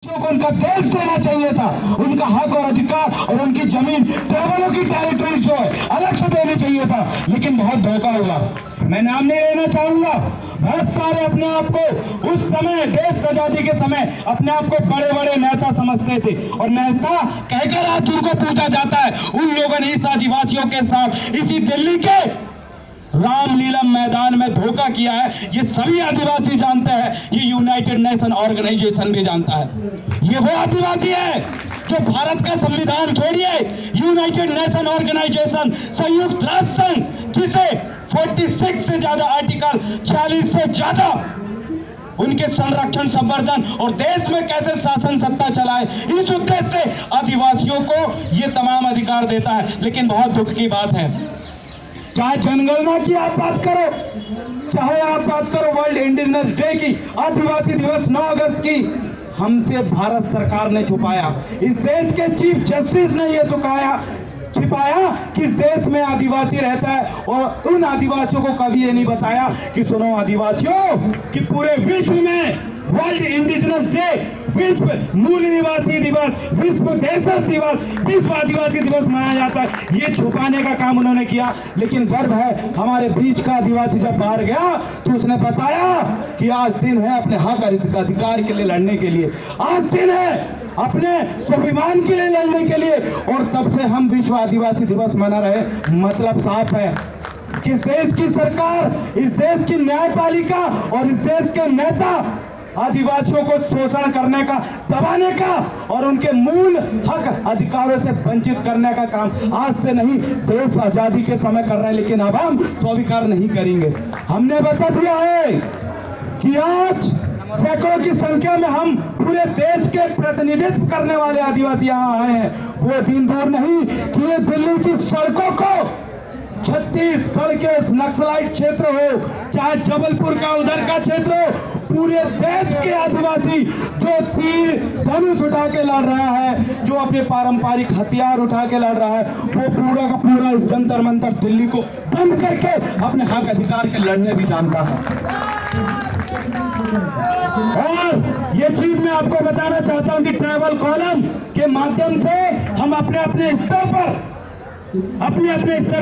को उनका देश देना चाहिए था, उनका हक और अधिकार और उनकी जमीन ट्राइबलों की टेरिटरी जो है अलग से देनी चाहिए था, लेकिन बहुत धोखा हुआ। मैं नाम नहीं लेना चाहूंगा। बहुत सारे अपने आप को उस समय देश आजादी के समय अपने आप को बड़े बड़े नेता समझते थे और नेता कहकर आज उनको पूछा जाता है। उन लोगों ने इस आदिवासियों के साथ इसी दिल्ली के रामलीला मैदान में धोखा किया है। ये सभी आदिवासी जानते हैं, ये यूनाइटेड नेशन ऑर्गेनाइजेशन भी जानता है। ये वो आदिवासी है जो भारत का संविधान छोड़िए, यूनाइटेड नेशन ऑर्गेनाइजेशन संयुक्त राष्ट्र संघ, जिसे 46 से ज्यादा आर्टिकल, 40 से ज्यादा उनके संरक्षण, संवर्धन और देश में कैसे शासन सत्ता चलाए, इस उद्देश्य से आदिवासियों को ये तमाम अधिकार देता है। लेकिन बहुत दुख की बात है, चाहे जनगणना की आप बात करो, चाहे आप बात करो वर्ल्ड इंडिजिनस डे की, आदिवासी दिवस 9 अगस्त की, हमसे भारत सरकार ने छुपाया। इस देश के चीफ जस्टिस ने यह छिपाया कि इस देश में आदिवासी रहता है और उन आदिवासियों को कभी ये नहीं बताया कि सुनो आदिवासियों, कि पूरे विश्व में वर्ल्ड इंडिजिनस डे, विश्व मूल निवासी दिवस, विश्व देशज दिवस, विश्व आदिवासी दिवस मनाया जाता है। ये छुपाने का काम उन्होंने किया। लेकिन गर्व है, हमारे बीच का आदिवासी जब बाहर गया तो उसने बताया कि आज दिन है अपने हक अधिकार के लिए लड़ने के लिए, आज दिन है अपने स्वाभिमान के लिए लड़ने के लिए। और तब से हम विश्व आदिवासी दिवस मना रहे। मतलब साफ है कि इस देश की सरकार, इस देश की न्यायपालिका और इस देश के नेता आदिवासियों को शोषण करने का, दबाने का और उनके मूल हक अधिकारों से वंचित करने का काम आज से नहीं, देश आजादी के समय कर रहे हैं। लेकिन अब हम स्वीकार नहीं करेंगे। हमने बता दिया है कि आज सैकड़ों की संख्या में हम पूरे देश के प्रतिनिधित्व करने वाले आदिवासी यहाँ आए हैं। वो दिन दूर नहीं कि ये दिल्ली की सड़कों को, छत्तीसगढ़ के नक्सलाइट क्षेत्र हो, चाहे जबलपुर का उधर का क्षेत्र हो, पूरे देश के आदिवासी जो तीर धनुष उठा के लड़ रहा है, जो अपने पारंपरिक हथियार उठा के लड़ रहा है, वो पूरा का पूरा इस जंतर मंतर दिल्ली को बंद करके अपने हक अधिकार के लड़ने भी जानता है। और ये चीज मैं आपको बताना चाहता हूं कि ट्राइबल कॉलम के माध्यम से हम अपने अपने स्तर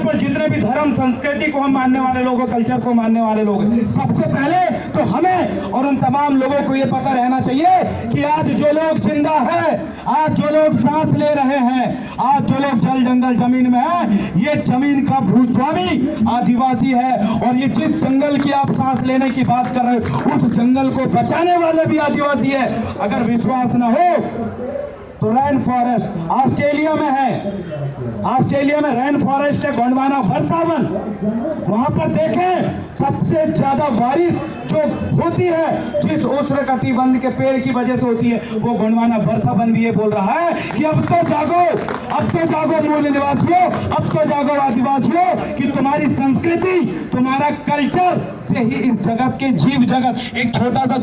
पर जितने भी धर्म संस्कृति को हम मानने वाले लोग, कल्चर को मानने वाले लोग, सबसे पहले तो हमें और उन तमाम लोगों को ये पता रहना चाहिए कि आज जो लोग जिंदा है, आज जो लोग सांस ले रहे हैं, आज जो लोग जल जंगल जमीन में है, ये जमीन का भूस्वामी आदिवासी है। और ये जिस जंगल की आप सांस लेने की बात कर रहे हो, उस जंगल को बचाने वाले भी आदिवासी है। अगर विश्वास न हो तो रेन फॉरेस्ट ऑस्ट्रेलिया में है, ऑस्ट्रेलिया में रेन फॉरेस्ट है, गोंडवाना वर्षावन, वहां पर देखें सबसे ज्यादा बारिश जो होती है जिस उष्णकटिबंध के पेड़ की वजह से होती है, वो गोंडवाना वर्षावन भी ये बोल रहा है कि अब तो जागो, अब तो जागो मूल निवासियों, अब तो जागो आदिवासियों, कि तुम्हारी संस्कृति, तुम्हारा कल्चर से ही इस जगत के जीव जगत, एक छोटा सा